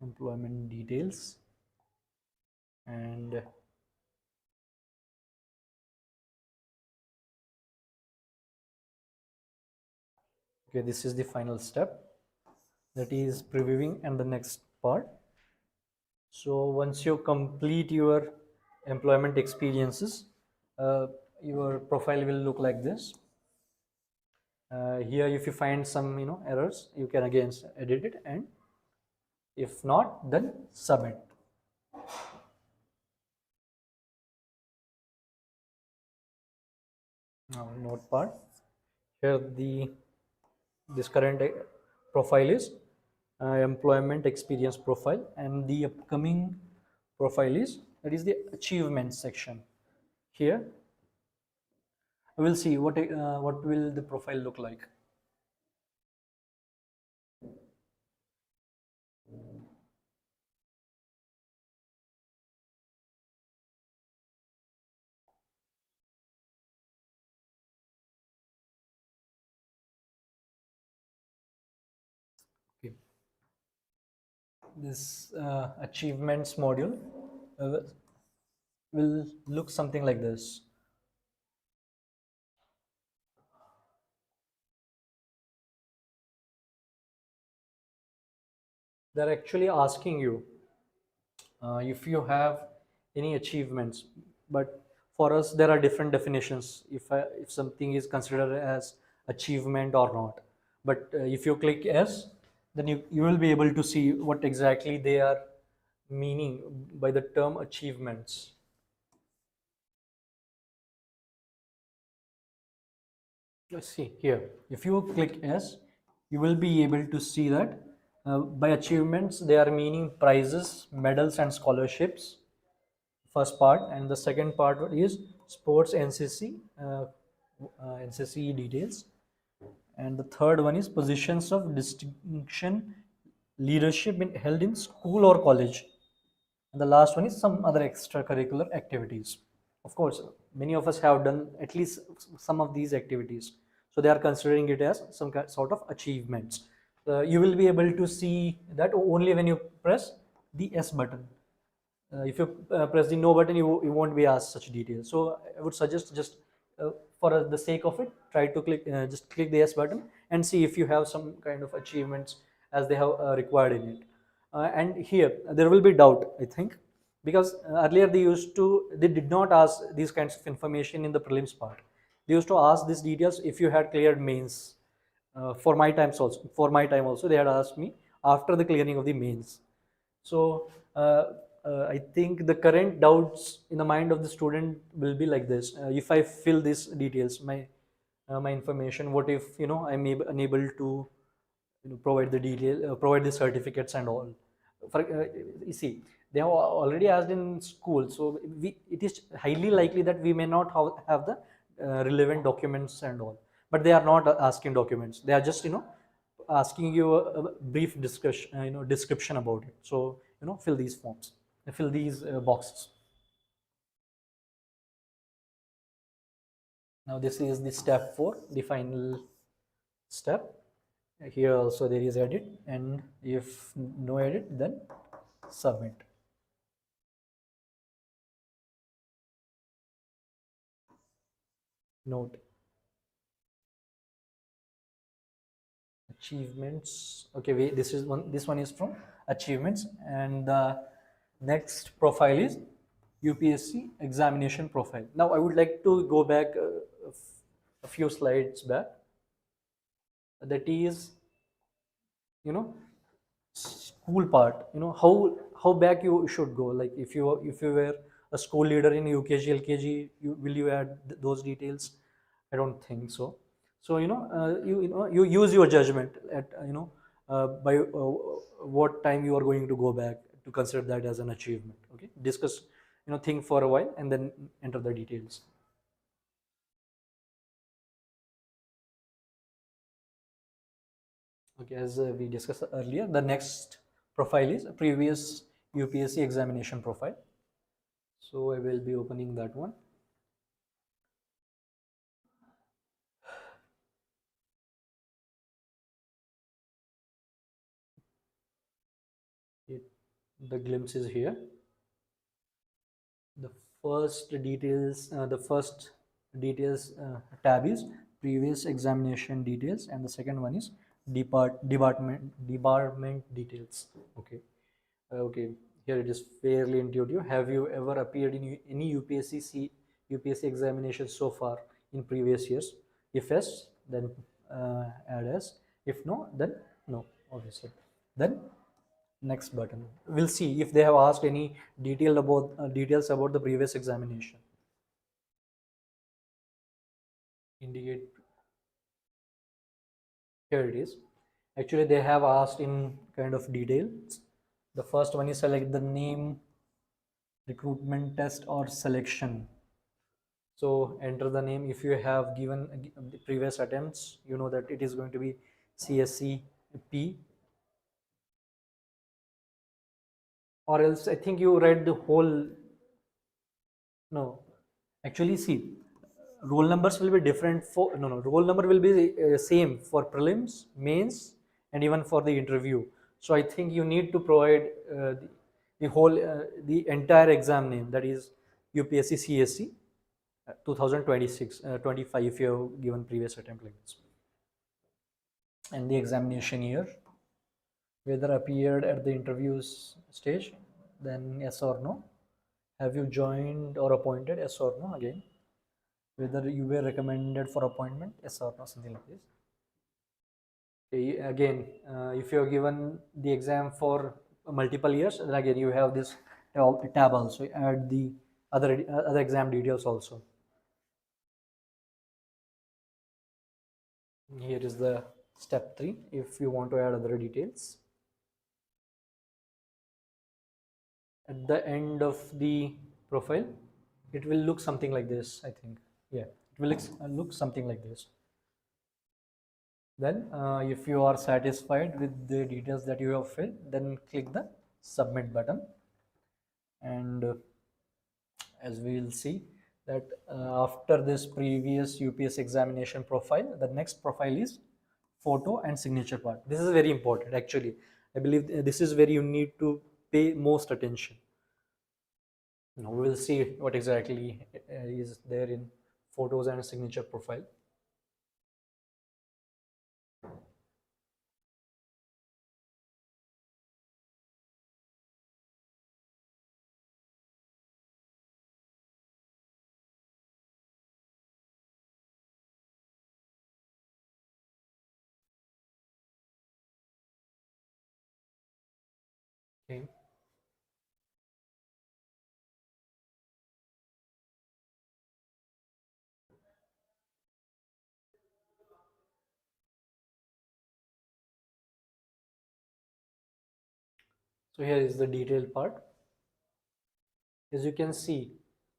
employment details. And okay, this is the final step, that is previewing and the next part. So once you complete your employment experiences, your profile will look like this. Here, if you find some errors, you can again edit it, and if not, then submit. Now note part. Here this current profile is employment experience profile, and the upcoming profile is, that is the achievement section. Here we'll see what will the profile look like. Okay. This achievements module uh, will look something like this. They're actually asking you if you have any achievements, but for us there are different definitions if something is considered as achievement or not. But if you click yes, then you will be able to see what exactly they are meaning by the term achievements. Let's see here. If you click yes, you will be able to see that by achievements they are meaning prizes, medals, and scholarships. First part, and the second part is sports NCC details, and the third one is positions of distinction leadership held in school or college, and the last one is some other extracurricular activities. Of course, many of us have done at least some of these activities, so they are considering it as some sort of achievements. You will be able to see that only when you press the S button. If you press the no button, you won't be asked such details. So I would suggest just for the sake of it, try to just click the yes button and see if you have some kind of achievements as they have required in it. And here there will be doubt, I think, because earlier they did not ask these kinds of information in the prelims part. They used to ask these details if you had cleared mains. For my time also, they had asked me after the clearing of the mains. So I think the current doubts in the mind of the student will be like this: if I fill these details, my information, what if I'm unable to provide the detail, provide the certificates and all. You see, they have already asked in school, so it is highly likely that we may not have the relevant documents and all. But they are not asking documents. They are just asking you a brief discussion, description about it. So fill these forms, fill these boxes. Now this is the step 4, the final step. Here also there is edit, and if no edit, then submit. Note achievements. Okay, this one is from achievements, and the next profile is UPSC examination profile. Now I would like to go back a few slides back. That is, school part. How back you should go. Like if you were a school leader in UKG LKG, will you add those details? I don't think so. So you use your judgment at by what time you are going to go back to consider that as an achievement. Okay, discuss, think for a while and then enter the details. Okay, as we discussed earlier, the next profile is previous UPSC examination profile. So I will be opening that one. The glimpse is here. The first details tab is previous examination details, and the second one is department details. Okay. Okay, here it is fairly intuitive. Have you ever appeared in any UPSC examination so far in previous years? If yes, then add as. If no, then no, obviously. Then next button. We'll see if they have asked any details about the previous examination. indicate. Here it is. Actually, they have asked in kind of details. The first one is select the name, recruitment test or selection. So enter the name. If you have given the previous attempts, you know that it is going to be CSC P, or else I think you read the whole. No, actually, see, roll numbers will be different for, no, no, roll number will be same for prelims, mains, and even for the interview. So I think you need to provide the entire exam name, that is UPSC CSC 2026, 25 if you have given previous attempt like this. And the examination year, whether appeared at the interviews stage, then yes or no. Have you joined or appointed, yes or no again. Whether you were recommended for appointment, yes or no, something like this. Okay, again, if you have given the exam for multiple years, then again you have this tab also. Add the other exam details also. Here is the step 3 if you want to add other details. At the end of the profile, it will look something like this, I think. Yeah, it will look something like this. Then if you are satisfied with the details that you have filled, then click the submit button. And as we will see that after this previous UPS examination profile, the next profile is photo and signature part. This is very important actually. I believe this is where you need to pay most attention. Now we will see what exactly is there in photos and signature profile. Okay. So here is the detailed part. As you can see,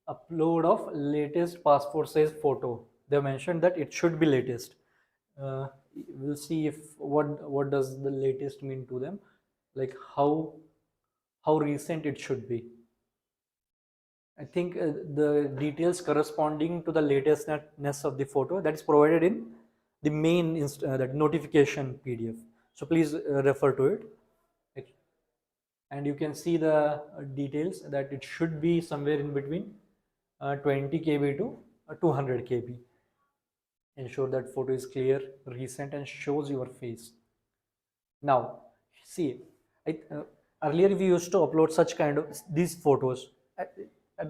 upload of latest passport size photo. They mentioned that it should be latest. We'll see if what does the latest mean to them, like how recent it should be. I think the details corresponding to the latestness of the photo that is provided in the main that notification PDF. So please refer to it. And you can see the details that it should be somewhere in between 20 KB to 200 KB. Ensure that photo is clear, recent, and shows your face. Now, see, earlier we used to upload such kind of these photos. At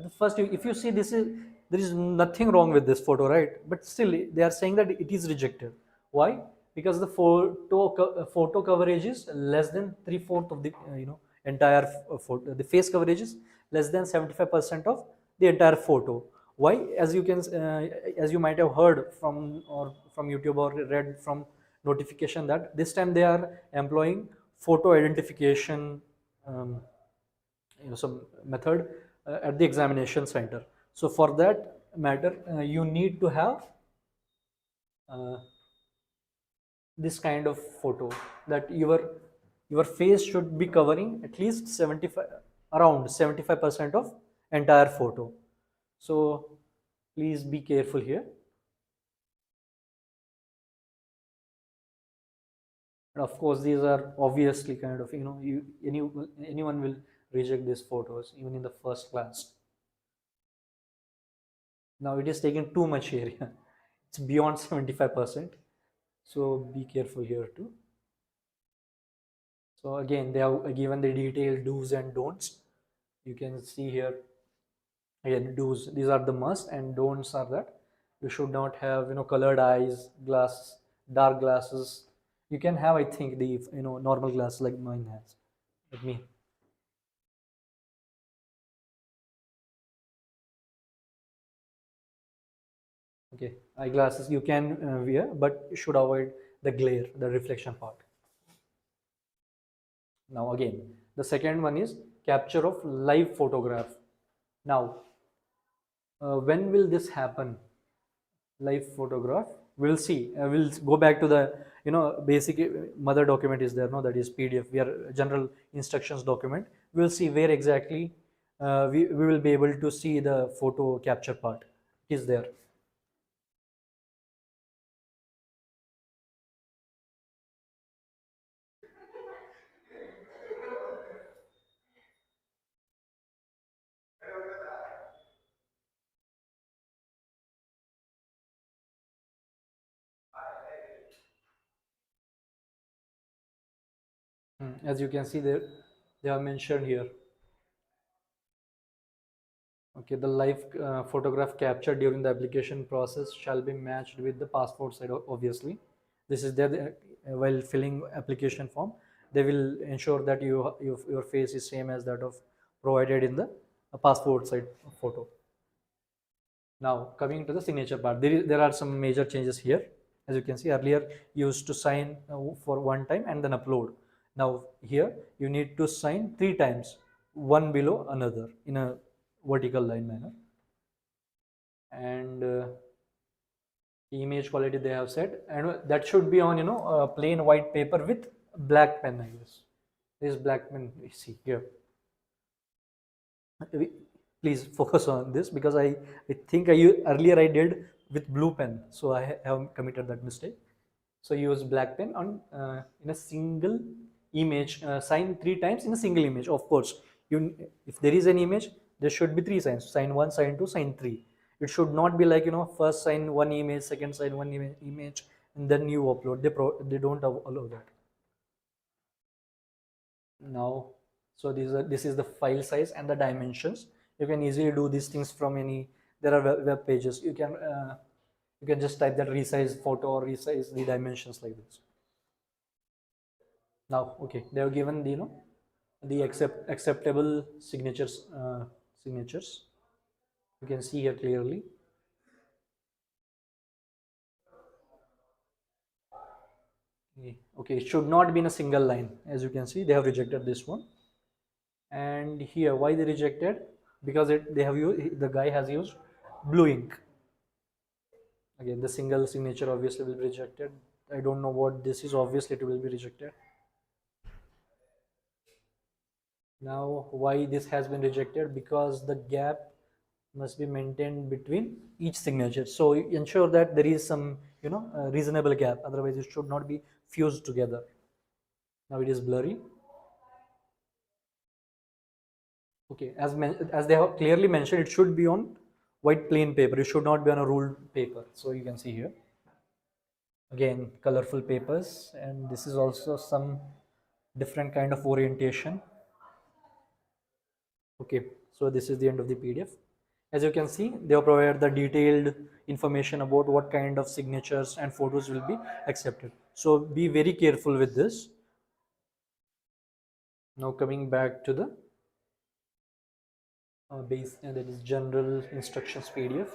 the first, if you see this is there is nothing wrong with this photo, right? But still, they are saying that it is rejected. Why? Because the photo coverage is less than 3/4 of the entire photo. The face coverage is less than 75% of the entire photo. Why? As you might have heard from YouTube or read from notification, that this time they are employing photo identification some method at the examination center. So for that matter, you need to have uh, this kind of photo, that your face should be covering at least 75, around 75% of entire photo. So please be careful here. And of course, these are obviously kind of anyone will reject these photos even in the first glance. Now it is taking too much area. It's beyond 75%. So be careful here too. So again, they have given the detailed do's and don'ts. You can see here, again, do's, these are the must, and don'ts are that you should not have colored eyes, dark glasses. You can have, I think, the normal glass like mine has, like me. Okay, eyeglasses you can wear, but you should avoid the glare, the reflection part. Now again, the second one is capture of live photograph. Now, when will this happen? Live photograph. We'll see. We'll go back to the basic mother document is there. No, that is PDF. We are general instructions document. We'll see where exactly we will be able to see the photo capture part is there. As you can see there, they are mentioned here. Okay, the live photograph captured during the application process shall be matched with the passport side, obviously. This is there while filling application form. They will ensure that your face is same as that of provided in the passport side photo. Now coming to the signature part, there are some major changes here. As you can see, earlier you used to sign for one time and then upload. Now here you need to sign 3 times, one below another in a vertical line manner. And image quality they have said, and that should be on plain white paper with black pen, I guess. This black pen we see here. Please focus on this because I think earlier I did with blue pen, so I have committed that mistake. So use black pen on in a single image, sign 3 times in a single image. Of course, if there is an image, there should be 3 signs: sign 1, sign 2, sign 3. It should not be like first sign one image, second sign one image, and then you upload. They don't allow that. Now, so this is the file size and the dimensions. You can easily do these things from any. There are web pages. You can just type that resize photo or resize the dimensions like this. Now, okay, they have given the the acceptable signatures. You can see here clearly. Okay, it should not be in a single line. As you can see, they have rejected this one. And here, why they rejected? Because they have used, the guy has used blue ink. Again, the single signature obviously will be rejected. I don't know what this is. Obviously, it will be rejected. Now, why this has been rejected? Because the gap must be maintained between each signature. So ensure that there is some reasonable gap. Otherwise, it should not be fused together. Now it is blurry. Okay, as they have clearly mentioned, it should be on white plain paper. It should not be on a ruled paper. So you can see here. Again, colorful papers, and this is also some different kind of orientation. Okay, so this is the end of the PDF. As you can see, they have provided the detailed information about what kind of signatures and photos will be accepted. So be very careful with this. Now coming back to the base, and that is general instructions PDF.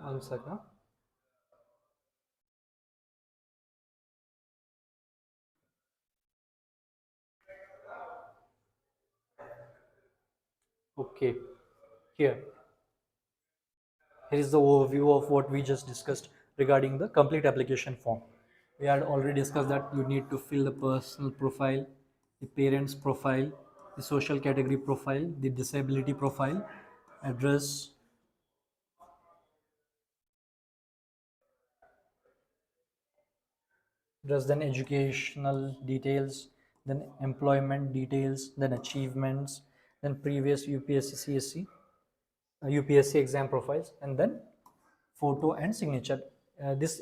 One second. Okay, here. Here is the overview of what we just discussed regarding the complete application form. We had already discussed that you need to fill the personal profile, the parents profile, the social category profile, the disability profile, address, There's then educational details, then employment details, then achievements, then previous UPSC CSC, UPSC exam profiles, and then photo and signature. This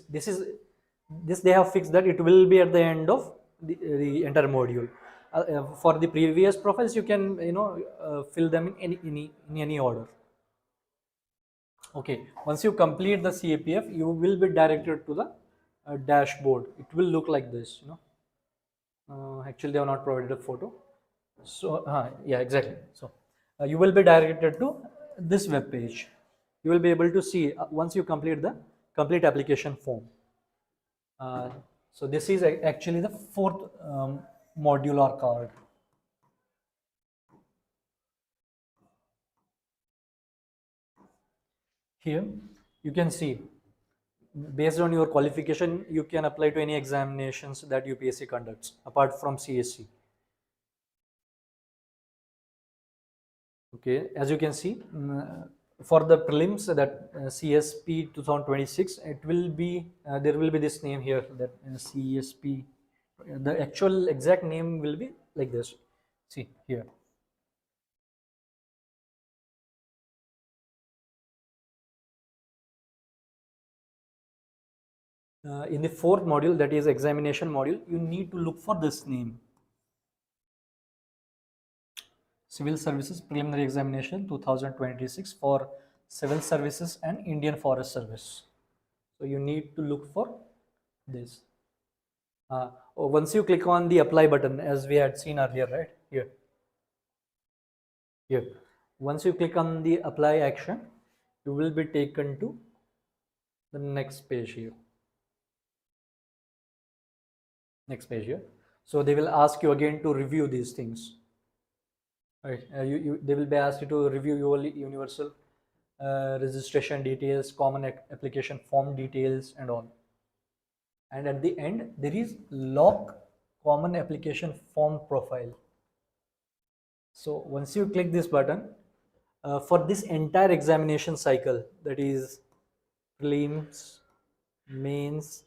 they have fixed that it will be at the end of the entire module. For the previous profiles, you can fill them in any order. Okay, once you complete the CAPF, you will be directed to the dashboard. It will look like this. Actually, they have not provided a photo. So, yeah, exactly. So, you will be directed to this web page. You will be able to see once you complete the complete application form. So, this is actually the fourth module or card. Here, you can see based on your qualification, you can apply to any examinations that UPSC conducts apart from CSC. Okay, as you can see, for the prelims that CSP 2026, it will be there will be this name here that CSP. The actual exact name will be like this. See here. In the fourth module, that is examination module, you need to look for this name. Civil Services Preliminary Examination 2026 for Civil Services and Indian Forest Service. So you need to look for this. Once you click on the apply button, as we had seen earlier, right here. Here, once you click on the apply action, you will be taken to the next page here. Next page here. So they will ask you again to review these things. Right, they will be asked you to review your universal registration details, common application form details, and all. And at the end, there is lock common application form profile. So once you click this button, for this entire examination cycle, that is prelims, mains,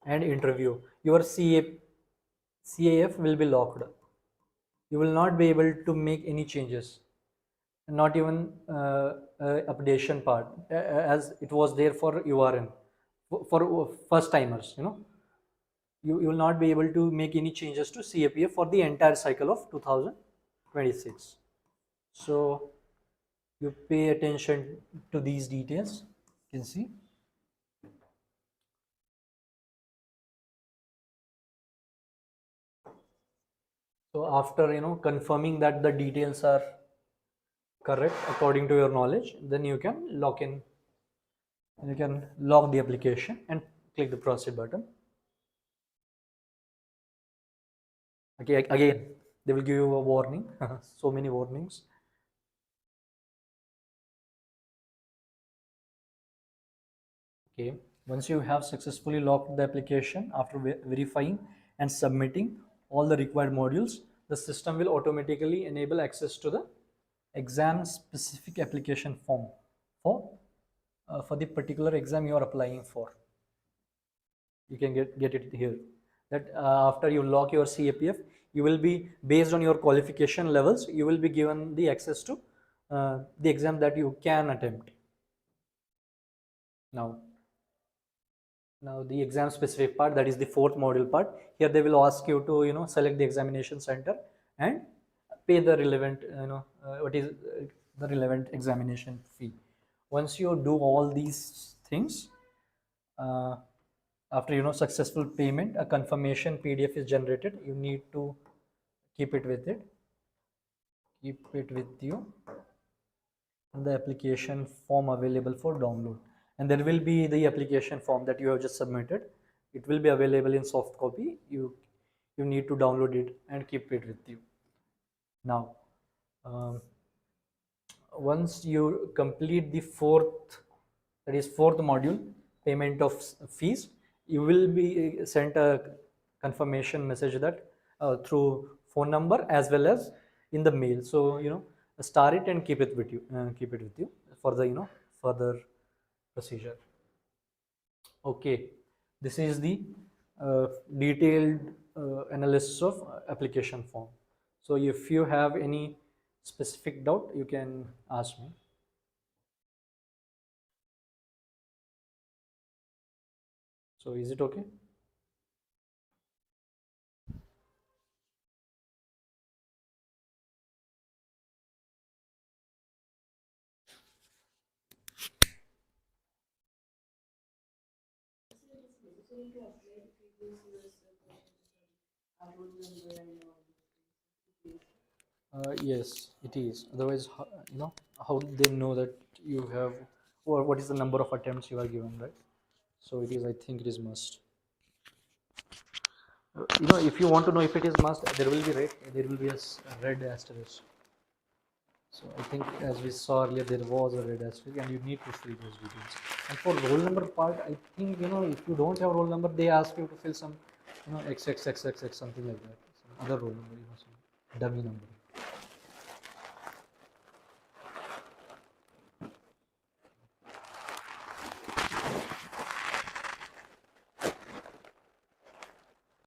and interview, your CAF will be locked. You will not be able to make any changes, not even updation part, as it was there for URN, for first timers. You will not be able to make any changes to CAPF for the entire cycle of 2026. So you pay attention to these details. You can see. So after confirming that the details are correct according to your knowledge, then you can lock in. You can lock the application and click the proceed button. Okay, again they will give you a warning. So many warnings. Okay, once you have successfully locked the application after verifying and submitting all the required modules, the system will automatically enable access to the exam specific application form for the particular exam you are applying for. You can get it here, that after you lock your CAPF, you will be, based on your qualification levels, you will be given the access to the exam that you can attempt. Now the exam specific part, that is the fourth module part. Here they will ask you to select the examination center and pay the relevant what is the relevant examination fee. Once you do all these things, after successful payment, a confirmation PDF is generated. You need to keep it with you, and the application form available for download. And there will be the application form that you have just submitted. It will be available in soft copy. You need to download it and keep it with you. Now, once you complete the fourth module, payment of fees, you will be sent a confirmation message that through phone number as well as in the mail. So star it and keep it with you for the further procedure. Okay, this is the detailed analysis of application form. So if you have any specific doubt, you can ask me. So is it okay? Yes, it is. Otherwise, how they know that you have, or what is the number of attempts you are given, right? So it is. I think it is must. If you want to know if it is must, there will be red. There will be a red asterisk. So I think, as we saw earlier, there was a red asterisk, and you need to fill those details. And for roll number part, I think if you don't have roll number, they ask you to fill some, XXXXX something like that, some other roll number, some dummy number.